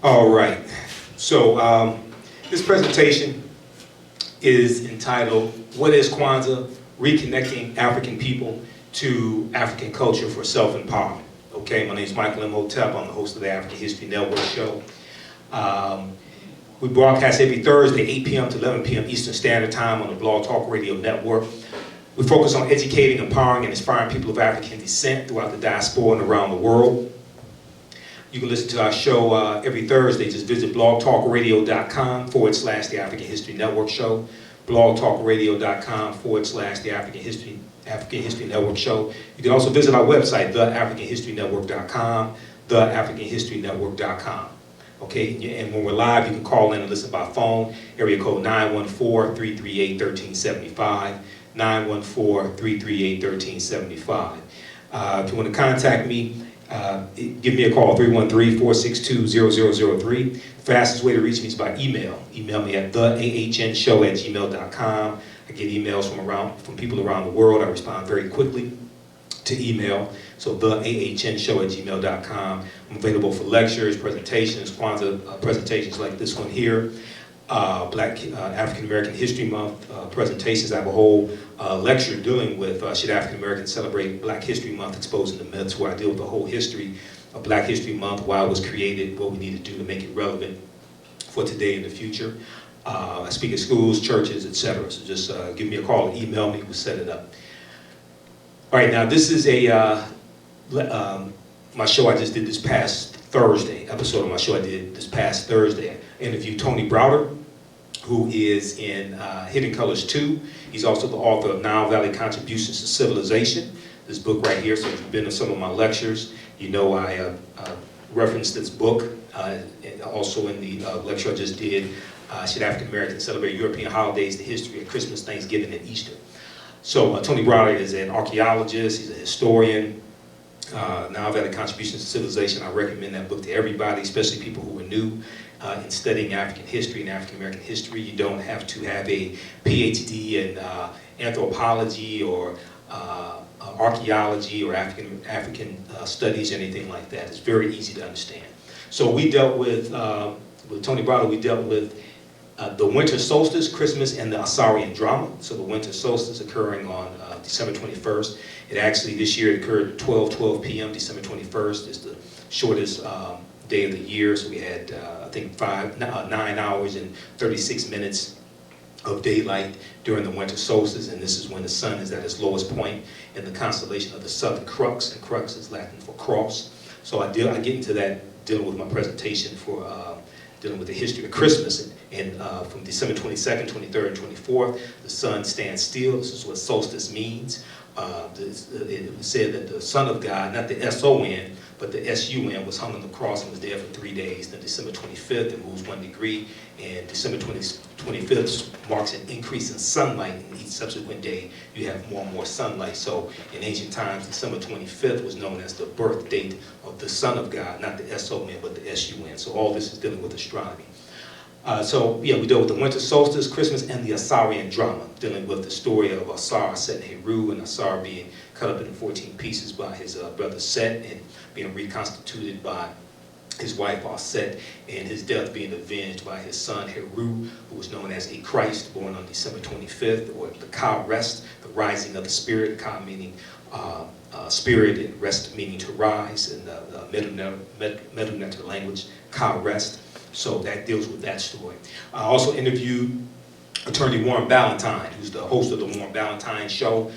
All right. So this presentation is entitled, What is Kwanzaa? Reconnecting African People to African Culture for Self-Empowerment. Okay, my name is Michael M. Hotep. I'm the host of the African History Network show. We broadcast every Thursday, 8 p.m. to 11 p.m. Eastern Standard Time on the Blog Talk Radio Network. We focus on educating, empowering, and inspiring people of African descent throughout the diaspora and around the world. You can listen to our show every Thursday. Just visit blogtalkradio.com/the African History Network show. blogtalkradio.com/the African History Network show. You can also visit our website, theafricanhistorynetwork.com, theafricanhistorynetwork.com. Okay, and when we're live, you can call in and listen by phone. Area code 914-338-1375. 914-338-1375. If you want to contact me, give me a call, 313-462-0003. Fastest way to reach me is by email. Email me at theahnshow@gmail.com. I get emails from people around the world. I respond very quickly to email. So theahnshow@gmail.com. I'm available for lectures, presentations, Kwanzaa presentations like this one here. Black African American History Month presentations. I have a whole lecture dealing with should African Americans celebrate Black History Month, exposing the myths, where I deal with the whole history of Black History Month, why it was created, what we need to do to make it relevant for today and the future. I speak at schools, churches, etc. So just give me a call, email me, we'll set it up. All right, now this is my show I just did this past Thursday, episode of my show I did this past Thursday. I interviewed Tony Browder, who is in Hidden Colors 2. He's also the author of Nile Valley Contributions to Civilization, this book right here. So if you've been to some of my lectures, you know I referenced this book. And also in the lecture I just did, Should African Americans Celebrate European Holidays, the History of Christmas, Thanksgiving, and Easter. So Tony Browder is an archaeologist, he's a historian. Nile Valley Contributions to Civilization, I recommend that book to everybody, especially people who are new in studying African history and African American history. You don't have to have a PhD in anthropology or archaeology or African studies, anything like that. It's very easy to understand. So we dealt with Tony Browder, we dealt with the winter solstice, Christmas, and the Asarian drama. So the winter solstice occurring on December 21st. It actually, this year, it occurred at 12 p.m., December 21st. It's the shortest day of the year. So we had, I think, 9 hours and 36 minutes of daylight during the winter solstice. And this is when the sun is at its lowest point in the constellation of the Southern Crux. And Crux is Latin for cross. So I get into that dealing with my presentation for dealing with the history of Christmas. And from December 22nd, 23rd, and 24th, the sun stands still. This is what solstice means. It was said that the Son of God, not the S-O-N, but the S-U-N, was hung on the cross and was there for 3 days. Then December 25th, it moves 1 degree, and December 25th marks an increase in sunlight. And each subsequent day, you have more and more sunlight. So in ancient times, December 25th was known as the birth date of the Son of God, not the S-O-N, but the S-U-N. So all this is dealing with astronomy. So yeah, we dealt with the winter solstice, Christmas, and the Asarian drama, dealing with the story of Asar, Set, and Heru, and Asar being cut up into 14 pieces by his brother Set, and being reconstituted by his wife Set, and his death being avenged by his son Heru, who was known as a Christ, born on December 25th, or the Ka Rest, the rising of the spirit, Ka meaning spirit, and rest meaning to rise, in the Medu language, Ka Rest. So that deals with that story. I also interviewed attorney Warren Ballantyne, who's the host of the Warren Ballantyne Show.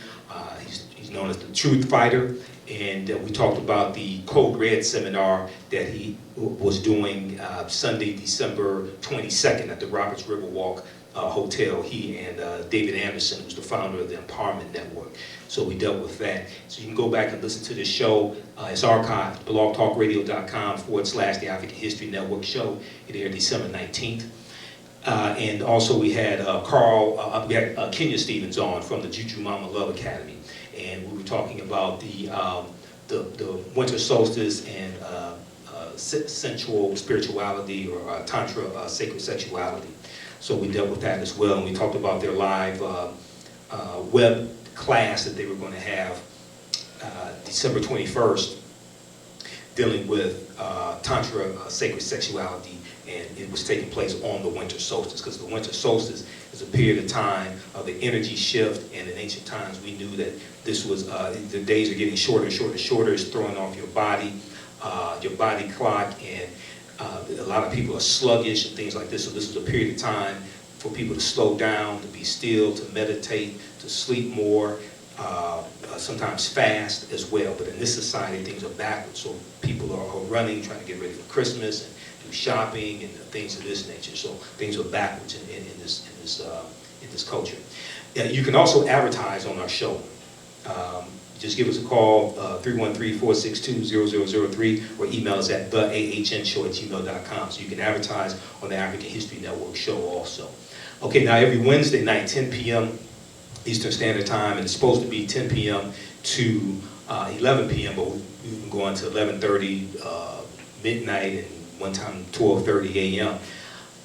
He's known as the Truth Fighter. And we talked about the Code Red seminar that he was doing Sunday, December 22nd at the Roberts Riverwalk Hotel. He and David Anderson, who's the founder of the Empowerment Network. So we dealt with that. So you can go back and listen to this show. It's archived, blogtalkradio.com/the African History Network show. It aired December 19th. And also we had Kenya Stevens on from the Juju Mama Love Academy. And we were talking about the winter solstice and sensual spirituality, or Tantra sacred sexuality. So we dealt with that as well. And we talked about their live web class that they were going to have December 21st dealing with Tantra, sacred sexuality, and it was taking place on the winter solstice, because the winter solstice is a period of time of the energy shift, and in ancient times we knew that this was, the days are getting shorter and shorter and shorter. It's throwing off your body clock, and a lot of people are sluggish and things like this, so this is a period of time for people to slow down, to be still, to meditate, to sleep more, sometimes fast as well. But in this society, things are backwards, so people are running, trying to get ready for Christmas, and do shopping and things of this nature. So things are backwards in this culture. You can also advertise on our show. Just give us a call, 313-462-0003, or email us at theahnshow@gmail.com. So you can advertise on the African History Network show also. Okay, now every Wednesday night, 10 p.m. Eastern Standard Time, and it's supposed to be 10 p.m. to 11 p.m., but we've been going to 11:30, midnight, and one time 12:30 a.m.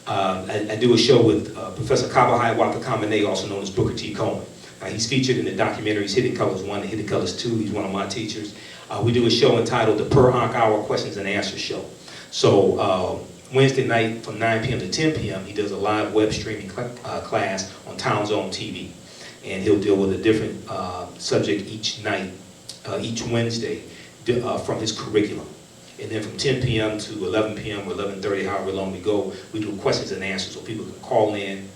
I do a show with Professor Kabahai Watakamene, also known as Booker T. Coleman. He's featured in the documentaries Hidden Colors 1 and Hidden Colors 2. He's one of my teachers. We do a show entitled the Per Ankh Hour Questions and Answers Show. So Wednesday night from 9 p.m. to 10 p.m. he does a live web streaming class on Town Zone TV. And he'll deal with a different subject each night, each Wednesday, from his curriculum. And then from 10 p.m. to 11 p.m. or 11:30, however long we go, we do questions and answers, so people can call in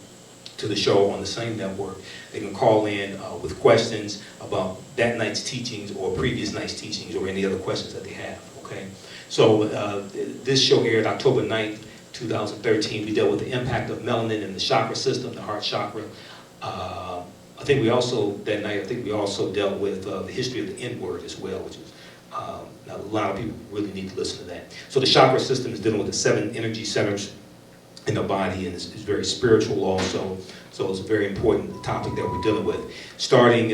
to the show on the same network. They can call in with questions about that night's teachings or previous night's teachings or any other questions that they have, okay? So this show aired October 9th, 2013. We dealt with the impact of melanin in the chakra system, the heart chakra. I think we also, that night, dealt with the history of the N-word as well, which is, a lot of people really need to listen to that. So the chakra system is dealing with the 7 energy centers in the body, and it's very spiritual also. So it's a very important topic that we're dealing with. Starting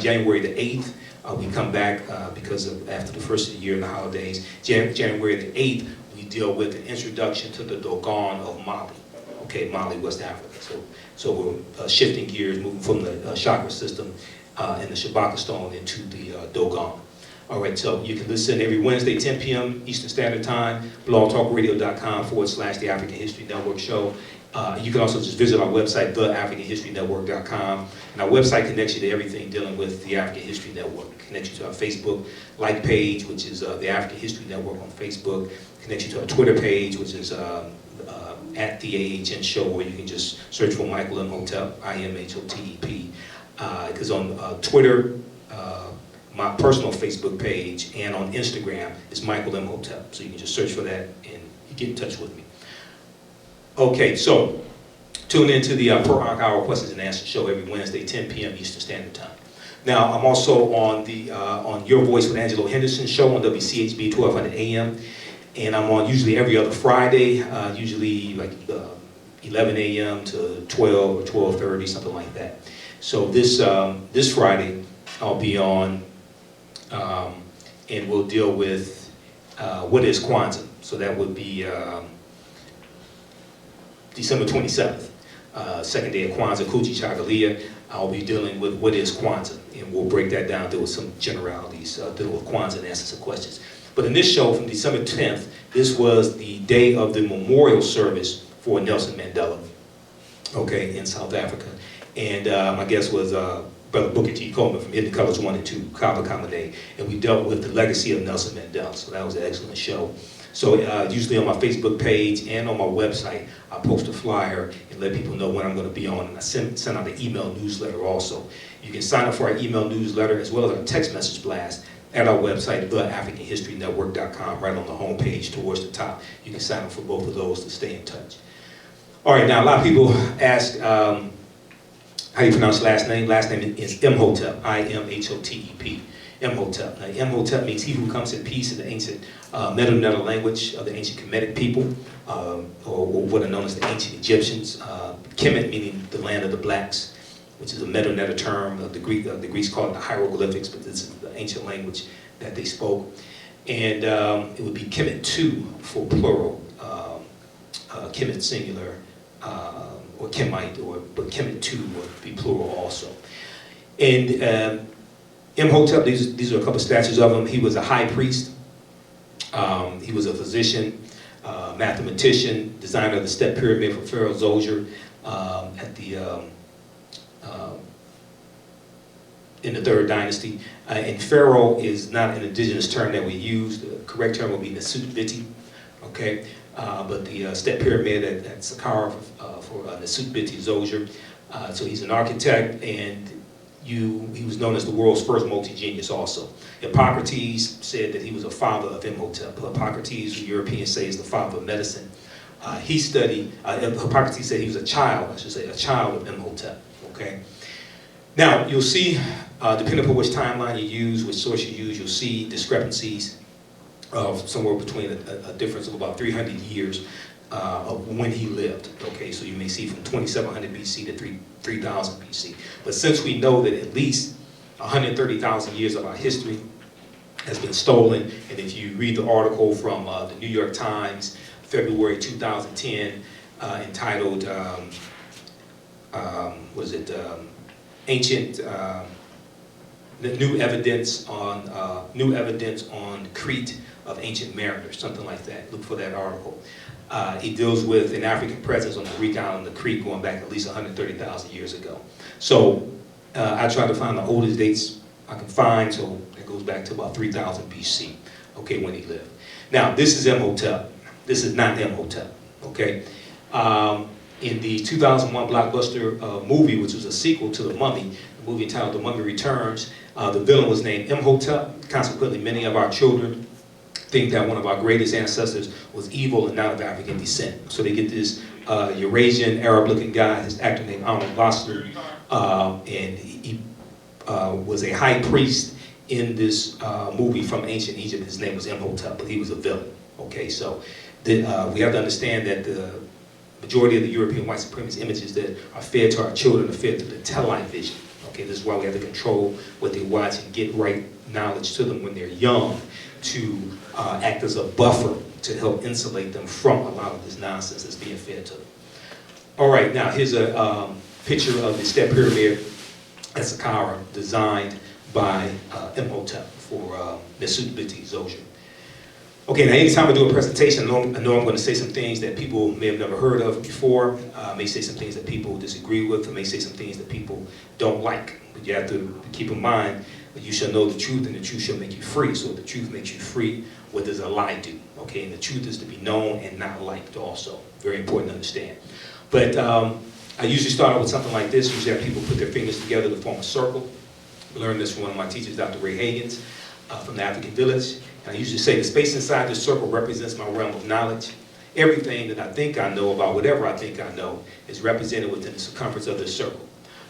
January the 8th, we come back because of after the first of the year and the holidays. January the 8th, we deal with the introduction to the Dogon of Mali. Okay, Mali, West Africa. So we're shifting gears, moving from the chakra system and the Shabaka stone into the Dogon. All right, so you can listen every Wednesday, 10 p.m. Eastern Standard Time, blogtalkradio.com/The African History Network show. You can also just visit our website, theafricanhistorynetwork.com. And our website connects you to everything dealing with the African History Network. It connects you to our Facebook like page, which is the African History Network on Facebook. It connects you to our Twitter page, which is at the AHN show, where you can just search for Michael Imhotep, IMHOTEP. Because on Twitter, my personal Facebook page, and on Instagram is Michael Imhotep. So you can just search for that and you get in touch with me. Okay, so tune into the Per Ankh Hour Questions and Answers show every Wednesday, 10 p.m. Eastern Standard Time. Now, I'm also on the on Your Voice with Angelo Henderson show on WCHB 1200 AM, and I'm on usually every other Friday, usually like 11 a.m. to 12 or 12:30, something like that. So this Friday, I'll be on. And we'll deal with what is Kwanzaa. So that would be December 27th, second day of Kwanzaa, Kuchi Chagalia. I'll be dealing with what is Kwanzaa, and we'll break that down, deal with some generalities, dealing with Kwanzaa and answer some questions. But in this show from December 10th, this was the day of the memorial service for Nelson Mandela, okay, in South Africa. And my guest was Brother Booker T. Coleman from Hidden Colors 1 and 2, Kaba Kamade, and we dealt with the legacy of Nelson Mandela, so that was an excellent show. So usually on my Facebook page and on my website, I post a flyer and let people know when I'm going to be on, and I send out the email newsletter also. You can sign up for our email newsletter as well as our text message blast at our website, theafricanhistorynetwork.com, right on the home page towards the top. You can sign up for both of those to stay in touch. All right, now a lot of people ask, how do you pronounce last name? Last name is Imhotep, I-M-H-O-T-E-P, Imhotep. Now, Imhotep means he who comes in peace in the ancient Medu-Neter language of the ancient Kemetic people, or what are known as the ancient Egyptians. Kemet meaning the land of the blacks, which is a Medu-Neter term. The Greeks call it the hieroglyphics, but this is the ancient language that they spoke. And it would be Kemet 2 for plural, Kemet singular, or Kemite, but Kemet 2 would be plural also. And Imhotep, these are a couple statues of him. He was a high priest He was a physician, mathematician, designer of the step pyramid for Pharaoh Zoser at the in the Third Dynasty. And Pharaoh is not an indigenous term that we use. The correct term would be Nesut-Biti, okay? But the step pyramid at Saqqara for Nesut-Biti Zoser. So he's an architect, and he was known as the world's first multi-genius also. Hippocrates said that he was a father of Imhotep. Hippocrates, the Europeans say, is the father of medicine. Hippocrates said he was a child of Imhotep, okay? Now, you'll see, depending upon which timeline you use, which source you use, you'll see discrepancies of somewhere between a difference of about 300 years of when he lived. Okay, so you may see from 2700 BC to 3000 BC. But since we know that at least 130,000 years of our history has been stolen, and if you read the article from the New York Times, February 2010, entitled, New Evidence on Crete of Ancient Mariners, something like that. Look for that article. It deals with an African presence on the Greek island of Crete going back at least 130,000 years ago. So I try to find the oldest dates I can find, so it goes back to about 3000 BC, okay, when he lived. Now, this is Imhotep. This is not Imhotep, okay? In the 2001 blockbuster movie, which was a sequel to The Mummy, the movie entitled The Mummy Returns, the villain was named Imhotep. Consequently, many of our children think that one of our greatest ancestors was evil and not of African descent. So they get this Eurasian, Arab-looking guy, his actor named Arnold Vosloo, and he was a high priest in this movie from ancient Egypt. His name was Imhotep, but he was a villain. Okay, so we have to understand that the majority of the European white supremacist images that are fed to our children are fed through the television. Okay, this is why we have to control what they watch and get right knowledge to them when they're young, to act as a buffer to help insulate them from a lot of this nonsense that's being fed to them. All right, now here's a picture of the step pyramid at Saqqara, designed by Imhotep for Nesut-Biti Zoser. Okay, now anytime I do a presentation, I know I'm going to say some things that people may have never heard of before. I may say some things that people disagree with. I may say some things that people don't like. But you have to keep in mind that you shall know the truth, and the truth shall make you free. So if the truth makes you free, what does a lie do? Okay, and the truth is to be known and not liked also. Very important to understand. But I usually start out with something like this. Usually have people put their fingers together to form a circle. I learned this from one of my teachers, Dr. Ray Hagins, from the African Village. And I usually say the space inside this circle represents my realm of knowledge. Everything that I think I know about whatever I think I know is represented within the circumference of this circle.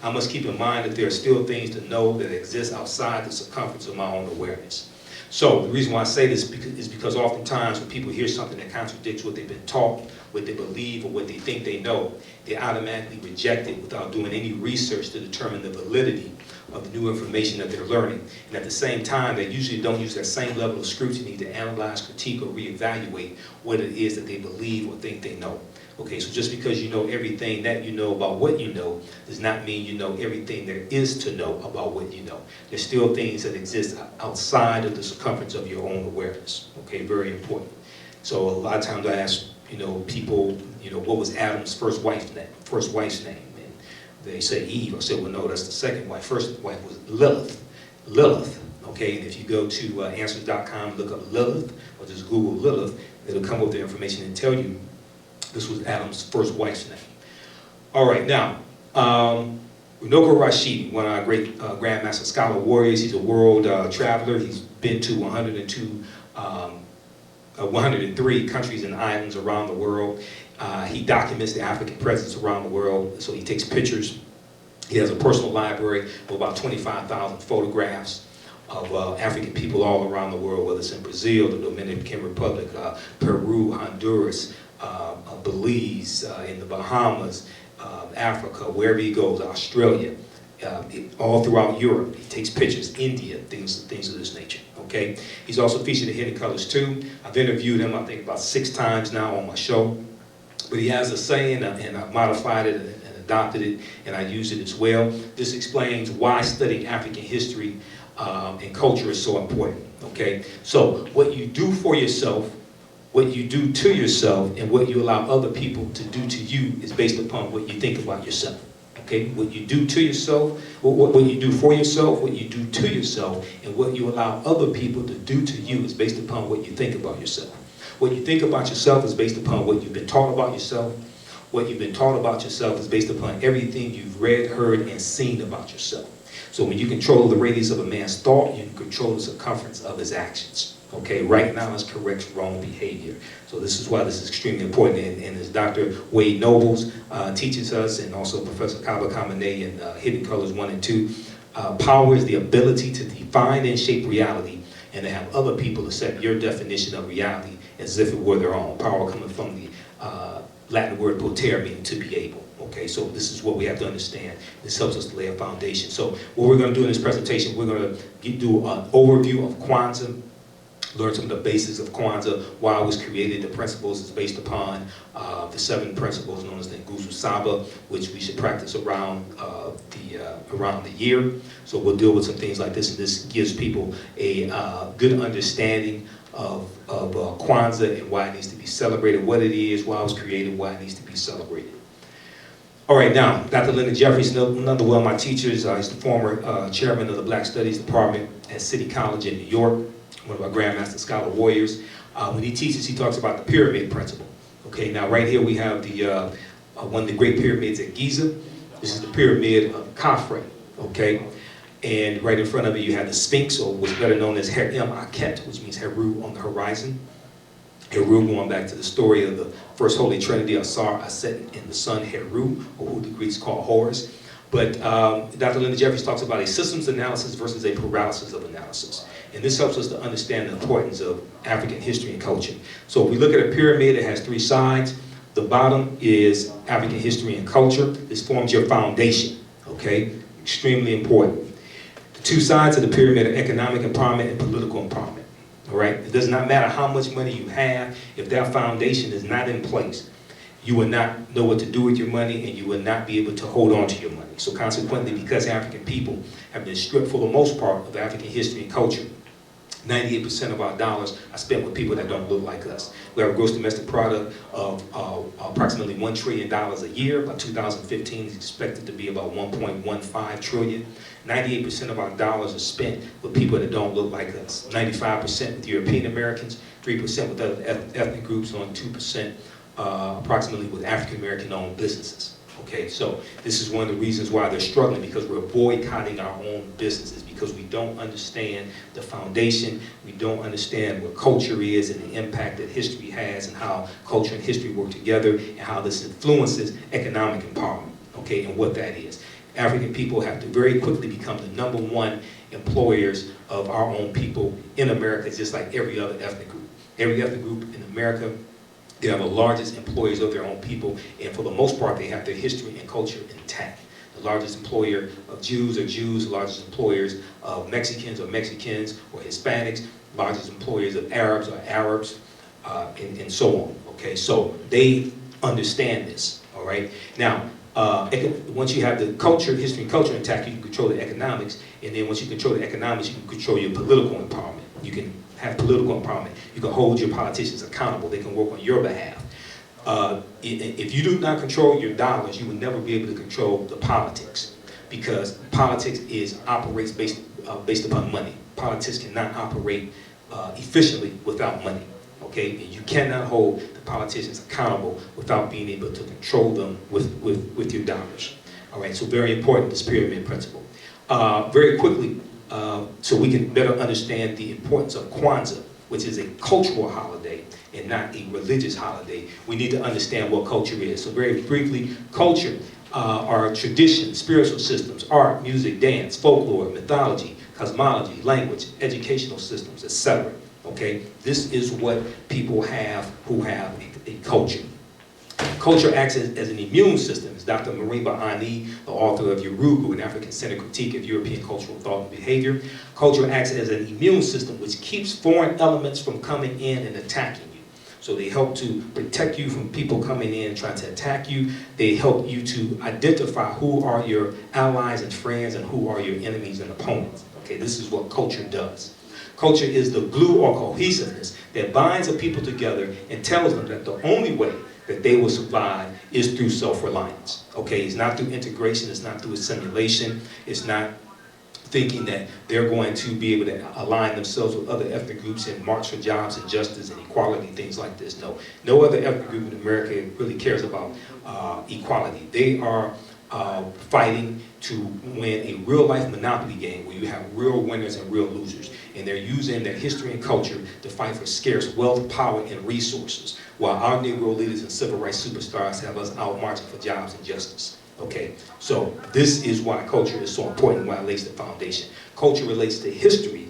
I must keep in mind that there are still things to know that exist outside the circumference of my own awareness. So the reason why I say this is because oftentimes when people hear something that contradicts what they've been taught, what they believe, or what they think they know, they automatically reject it without doing any research to determine the validity of the new information that they're learning. And at the same time, they usually don't use that same level of scrutiny to analyze, critique, or reevaluate what it is that they believe or think they know. Okay, so just because you know everything that you know about what you know does not mean you know everything there is to know about what you know. There's still things that exist outside of the circumference of your own awareness. Okay, very important. So a lot of times I ask, people, what was Adam's first wife's name? And they say Eve. I said, well, no, that's the second wife. First wife was Lilith. Lilith. Okay, and if you go to answers.com, look up Lilith, or just Google Lilith, it'll come up with the information and tell you this was Adam's first wife's name. All right, now, Runoko Rashidi, one of our great Grandmaster Scholar warriors. He's a world traveler. He's been to 103 countries and islands around the world. He documents the African presence around the world, so he takes pictures. He has a personal library of about 25,000 photographs of African people all around the world, whether it's in Brazil, the Dominican Republic, Peru, Honduras, Belize, in the Bahamas, Africa, wherever he goes, Australia, all throughout Europe. He takes pictures, India, things of this nature, okay? He's also featured in Hidden Colors too. I've interviewed him, I think, about 6 times now on my show. But he has a saying, and I've modified it and adopted it, and I use it as well. This explains why studying African history and culture is so important. Okay, so what you do for yourself, what you do to yourself, and what you allow other people to do to you is based upon what you think about yourself. Okay, what you do to yourself, what you do for yourself, what you do to yourself, and what you allow other people to do to you is based upon what you think about yourself. What you think about yourself is based upon what you've been taught about yourself. What you've been taught about yourself is based upon everything you've read, heard, and seen about yourself. So when you control the radius of a man's thought, you can control the circumference of his actions. Okay, right knowledge corrects wrong behavior. So this is why this is extremely important. And as Dr. Wade Nobles teaches us, and also Professor Kaba Kamene in Hidden Colors 1 and 2, power is the ability to define and shape reality and to have other people accept your definition of reality as if it were their own. Power coming from the Latin word potere, meaning to be able. Okay, so this is what we have to understand. This helps us to lay a foundation. So what we're going to do in this presentation, we're going to do an overview of Kwanzaa, learn some of the basics of Kwanzaa, why it was created, the principles is based upon the 7 principles known as the Nguzo Saba, which we should practice around the year. So we'll deal with some things like this, and this gives people a good understanding of Kwanzaa and why it needs to be celebrated, what it is, why it was created, why it needs to be celebrated. All right, now, Dr. Leonard Jeffries, another one of my teachers, he's the former chairman of the Black Studies Department at City College in New York, one of our Grandmaster Scholar Warriors. When he teaches, he talks about the pyramid principle. Okay, now right here we have the one of the great pyramids at Giza. This is the pyramid of Khafre, okay? And right in front of it you have the Sphinx, or what's better known as Her-Em Akhet, which means Heru on the horizon. Heru going back to the story of the first Holy Trinity, Asar, Aset, and the son Heru, or who the Greeks call Horus. But Dr. Leonard Jeffries talks about a systems analysis versus a paralysis of analysis. And this helps us to understand the importance of African history and culture. So if we look at a pyramid, it has 3 sides. The bottom is African history and culture. This forms your foundation, okay? Extremely important. The 2 sides of the pyramid are economic empowerment and political empowerment. All right? It does not matter how much money you have, if that foundation is not in place, you will not know what to do with your money and you will not be able to hold on to your money. So consequently, because African people have been stripped for the most part of African history and culture, 98% of our dollars are spent with people that don't look like us. We have a gross domestic product of approximately $1 trillion a year. By 2015, it's expected to be about 1.15 trillion. 98% of our dollars are spent with people that don't look like us. 95% with European Americans, 3% with other ethnic groups, only 2% approximately with African American owned businesses. Okay, so this is one of the reasons why they're struggling, because we're boycotting our own businesses, because we don't understand the foundation, we don't understand what culture is and the impact that history has and how culture and history work together and how this influences economic empowerment, okay, and what that is. African people have to very quickly become the #1 employers of our own people in America, just like every other ethnic group. Every ethnic group in America, they are the largest employers of their own people, and for the most part, they have their history and culture intact. The largest employer of Jews are Jews, the largest employers of Mexicans or Mexicans or Hispanics, largest employers of Arabs are Arabs, and so on. Okay, so they understand this, all right? Now, once you have the culture, history and culture intact, you can control the economics, and then once you control the economics, you can control your political empowerment. You can have political empowerment. You can hold your politicians accountable. They can work on your behalf. If you do not control your dollars, you will never be able to control the politics, because politics operates based upon money. Politics cannot operate efficiently without money. Okay, and you cannot hold the politicians accountable without being able to control them with your dollars. All right, so very important, this pyramid principle. Very quickly, so we can better understand the importance of Kwanzaa, which is a cultural holiday and not a religious holiday. We need to understand what culture is. So very briefly, culture are traditions, spiritual systems, art, music, dance, folklore, mythology, cosmology, language, educational systems, etc. Okay, this is what people have who have a culture. Culture acts as an immune system. As Dr. Marimba Ani, the author of Yurugu, an African-centered critique of European cultural thought and behavior, culture acts as an immune system which keeps foreign elements from coming in and attacking you. So they help to protect you from people coming in and trying to attack you. They help you to identify who are your allies and friends and who are your enemies and opponents. Okay, this is what culture does. Culture is the glue or cohesiveness that binds a people together and tells them that the only way that they will survive is through self-reliance. Okay, it's not through integration, it's not through assimilation, it's not thinking that they're going to be able to align themselves with other ethnic groups and march for jobs and justice and equality, things like this. No, no other ethnic group in America really cares about equality. They are fighting to win a real-life monopoly game where you have real winners and real losers. And they're using their history and culture to fight for scarce wealth, power, and resources, while our Negro leaders and civil rights superstars have us out marching for jobs and justice. Okay, so this is why culture is so important, why it lays the foundation. Culture relates to history.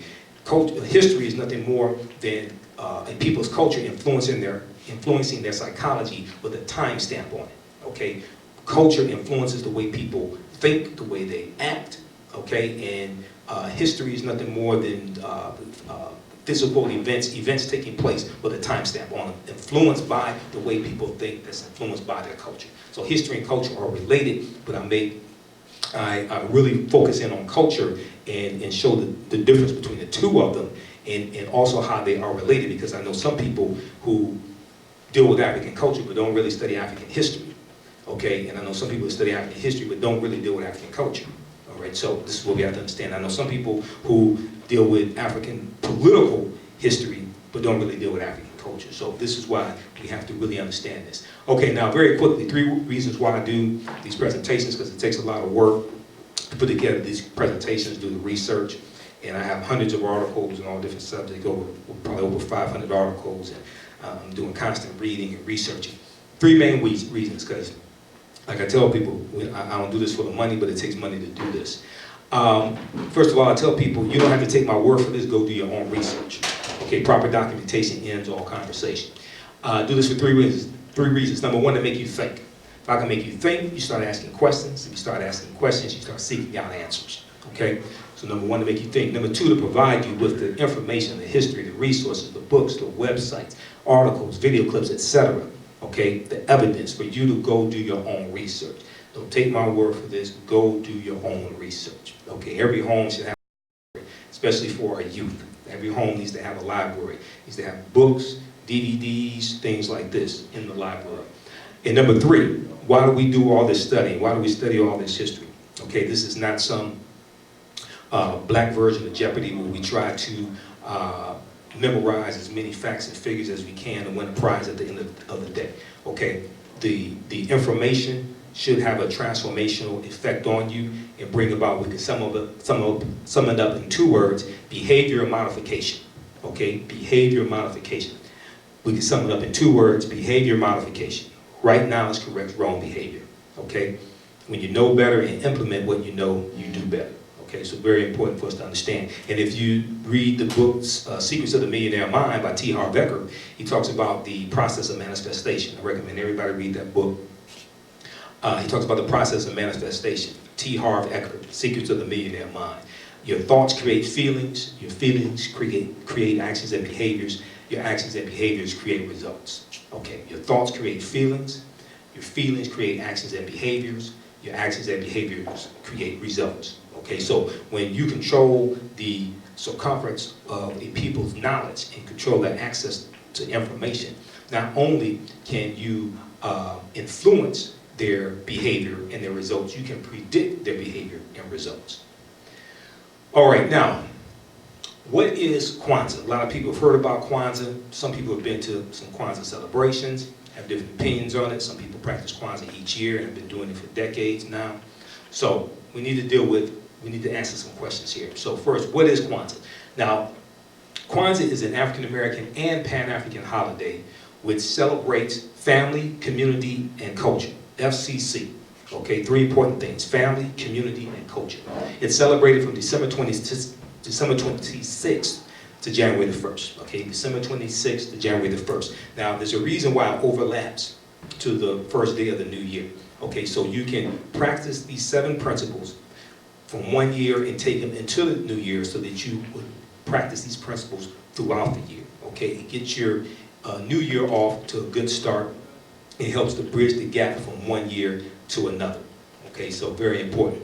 History is nothing more than a people's culture influencing their psychology with a timestamp on it. Okay, culture influences the way people think, the way they act. Okay, and history is nothing more than physical events taking place with a timestamp on them, influenced by the way people think, that's influenced by their culture. So history and culture are related, but I really focus in on culture and show the difference between the two of them, and also how they are related, because I know some people who deal with African culture but don't really study African history. Okay, and I know some people who study African history but don't really deal with African culture. All right, so this is what we have to understand. I know some people who deal with African political history but don't really deal with African culture. So this is why we have to really understand this. Okay, now very quickly, 3 reasons why I do these presentations, because it takes a lot of work to put together these presentations, do the research, and I have hundreds of articles on all different subjects, probably over 500 articles, and I'm doing constant reading and researching. 3 main reasons, because like I tell people, I don't do this for the money, but it takes money to do this. First of all, I tell people, you don't have to take my word for this, go do your own research. Okay, proper documentation ends all conversation. Do this for 3 reasons. 3 reasons. Number 1, to make you think. If I can make you think, you start asking questions. If you start asking questions, you start seeking out answers. Okay? So number 1, to make you think. Number 2, to provide you with the information, the history, the resources, the books, the websites, articles, video clips, etc. Okay? The evidence for you to go do your own research. Don't take my word for this. Go do your own research. Okay? Every home should have a library, especially for our youth. Every home needs to have a library. Needs to have books, DVDs, things like this in the library. And number 3, why do we do all this studying? Why do we study all this history? Okay, this is not some black version of Jeopardy where we try to memorize as many facts and figures as we can and win a prize at the end of the day. Okay, the information should have a transformational effect on you and bring about, we can sum it up in 2 words, behavior modification. Okay, behavior modification. We can sum it up in 2 words, behavior modification. Right knowledge corrects wrong behavior. Okay, when you know better and implement what you know, you do better. Okay, so very important for us to understand. And if you read the books, Secrets of the Millionaire Mind by T. Harv Eker, he talks about the process of manifestation. I recommend everybody read that book. He talks about the process of manifestation. T. Harv Eker, Secrets of the Millionaire Mind. Your thoughts create feelings. Your feelings create actions and behaviors. Your actions and behaviors create results. Okay, your thoughts create feelings. Your feelings create actions and behaviors. Your actions and behaviors create results. Okay, so when you control the circumference of a people's knowledge and control their access to information, not only can you influence their behavior and their results, you can predict their behavior and results. All right, now, what is Kwanzaa? A lot of people have heard about Kwanzaa. Some people have been to some Kwanzaa celebrations, have different opinions on it. Some people practice Kwanzaa each year and have been doing it for decades now. So we need to answer some questions here. So first, what is Kwanzaa? Now, Kwanzaa is an African American and Pan-African holiday which celebrates family, community, and culture. FCC. Okay, 3 important things: family, community, and culture. It's celebrated from December 26th to January the 1st. Okay, December 26th to January the 1st. Now, there's a reason why it overlaps to the first day of the new year. Okay, so you can practice these 7 principles from one year and take them into the new year so that you would practice these principles throughout the year. Okay, it gets your new year off to a good start. It helps to bridge the gap from one year to another. Okay, so very important.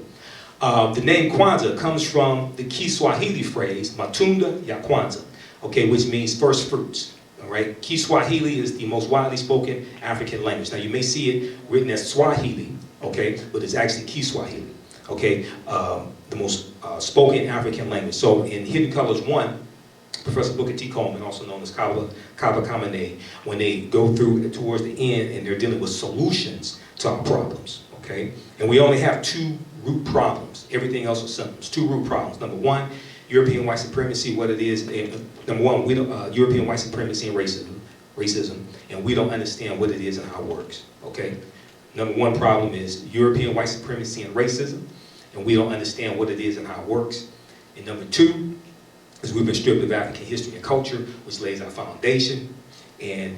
The name Kwanzaa comes from the Kiswahili phrase, matunda ya Kwanzaa, okay, which means first fruits. All right, Kiswahili is the most widely spoken African language. Now you may see it written as Swahili, okay, but it's actually Kiswahili, okay, the most spoken African language. So in Hidden Colors 1, Professor Booker T. Coleman, also known as Kaba Kamene, when they go through towards the end and they're dealing with solutions to our problems, okay? And we only have two root problems. Everything else are symptoms. Two root problems. Number one, European white supremacy, what it is. Number one, European white supremacy and racism, and we don't understand what it is and how it works, okay? Number one problem is European white supremacy and racism, and we don't understand what it is and how it works. And number two, is we've been stripped of African history and culture, which lays our foundation, and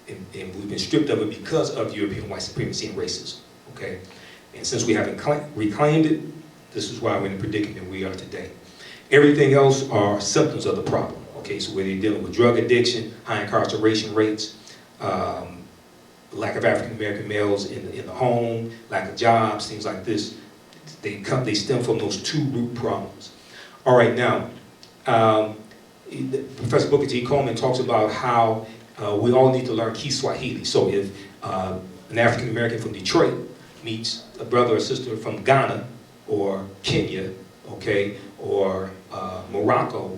we've been stripped of it because of European white supremacy and racism, okay? And since we haven't reclaimed it, this is why we're in the predicament we are today. Everything else are symptoms of the problem, okay? So whether you're dealing with drug addiction, high incarceration rates, lack of African American males in the home, lack of jobs, things like this, they stem from those two root problems. All right, now, Professor Booker T. Coleman talks about how we all need to learn Kiswahili. So if an African American from Detroit meets a brother or sister from Ghana or Kenya, okay, or Morocco,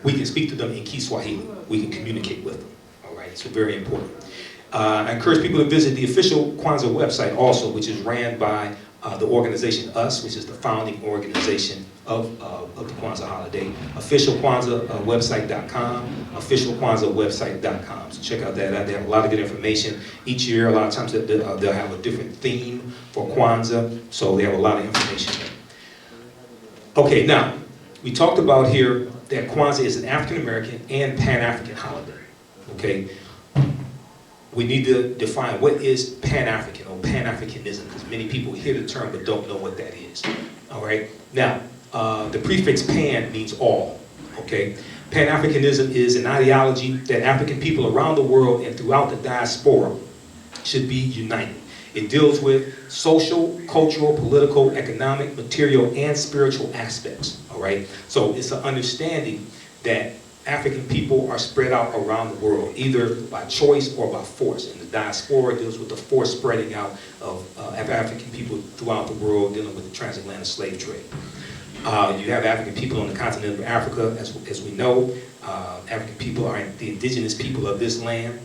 we can speak to them in Kiswahili. We can communicate with them. All right, so very important. I encourage people to visit the official Kwanzaa website also, which is ran by the organization US, which is the founding organization of the Kwanzaa holiday. Officialkwanzaawebsite.com, officialkwanzaawebsite.com. So check out that. They have a lot of good information. Each year, a lot of times they'll have a different theme for Kwanzaa, so they have a lot of information there. Okay, now, we talked about here that Kwanzaa is an African-American and Pan-African holiday, okay? We need to define what is Pan-African or Pan-Africanism, because many people hear the term but don't know what that is, all right? Now, the prefix pan means all, okay? Pan-Africanism is an ideology that African people around the world and throughout the diaspora should be united. It deals with social, cultural, political, economic, material, and spiritual aspects, all right? So it's an understanding that African people are spread out around the world, either by choice or by force. And the diaspora deals with the forced spreading out of African people throughout the world, dealing with the transatlantic slave trade. You have African people on the continent of Africa, as we know. African people are the indigenous people of this land.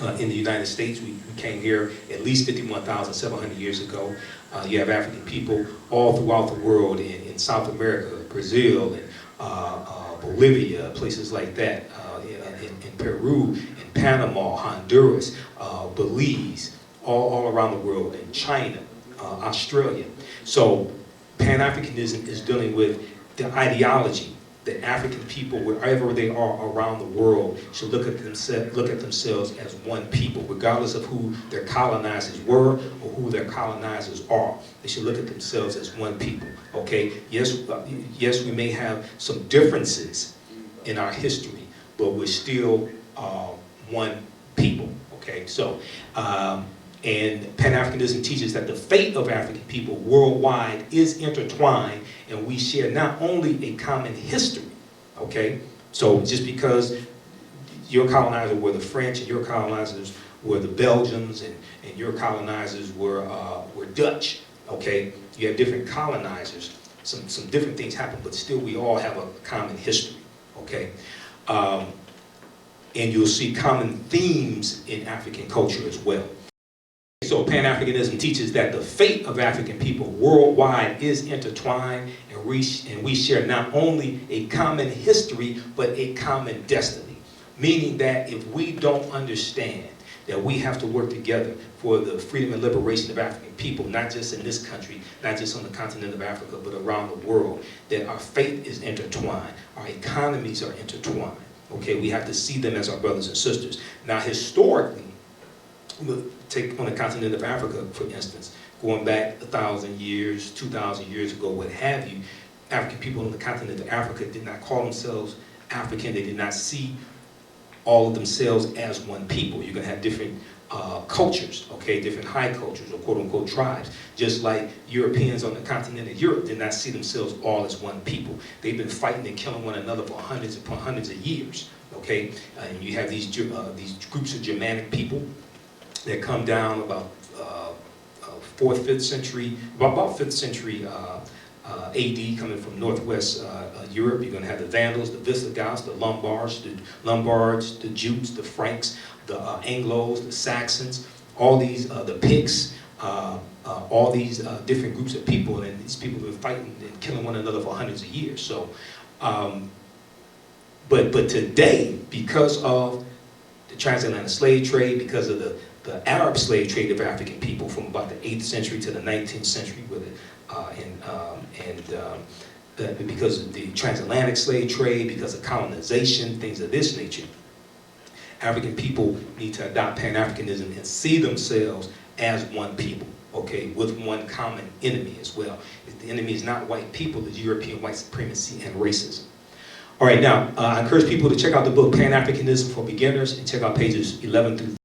In the United States, we came here at least 51,700 years ago. You have African people all throughout the world, in South America, Brazil, and Bolivia, places like that, in Peru, in Panama, Honduras, Belize, all around the world, in China, Australia. So Pan-Africanism is dealing with the ideology that African people, wherever they are around the world, should look at themselves as one people, regardless of who their colonizers were or who their colonizers are. They should look at themselves as one people, okay? Yes, we may have some differences in our history, but we're still one people, okay? So, and Pan-Africanism teaches that the fate of African people worldwide is intertwined, and we share not only a common history, okay? So just because your colonizers were the French, and your colonizers were the Belgians, and your colonizers were Dutch, okay? You have different colonizers. Some different things happen, but still we all have a common history, okay? And you'll see common themes in African culture as well. So Pan-Africanism teaches that the fate of African people worldwide is intertwined, and we share not only a common history, but a common destiny. Meaning that if we don't understand that we have to work together for the freedom and liberation of African people, not just in this country, not just on the continent of Africa, but around the world, that our fate is intertwined, our economies are intertwined, okay? We have to see them as our brothers and sisters. Now historically, take on the continent of Africa, for instance, going back 1,000 years, 2,000 years ago, what have you, African people on the continent of Africa did not call themselves African. They did not see all of themselves as one people. You're going to have different cultures, okay, different high cultures or quote-unquote tribes. Just like Europeans on the continent of Europe did not see themselves all as one people. They've been fighting and killing one another for hundreds upon hundreds of years, okay? And you have these groups of Germanic people that come down about 4th, 5th century, about 5th century AD, coming from northwest Europe. You're going to have the Vandals, the Visigoths, the Lombards, the Jutes, the Franks, the Anglos, the Saxons, all these, the Picts, all these different groups of people, and these people have been fighting and killing one another for hundreds of years. So, but today, because of the transatlantic slave trade, because of the Arab slave trade of African people from about the 8th century to the 19th century, with it, because of the transatlantic slave trade, because of colonization, things of this nature, African people need to adopt Pan-Africanism and see themselves as one people, okay, with one common enemy as well. The enemy is not white people, it's European white supremacy and racism. All right, now, I encourage people to check out the book Pan-Africanism for Beginners and check out pages 11 through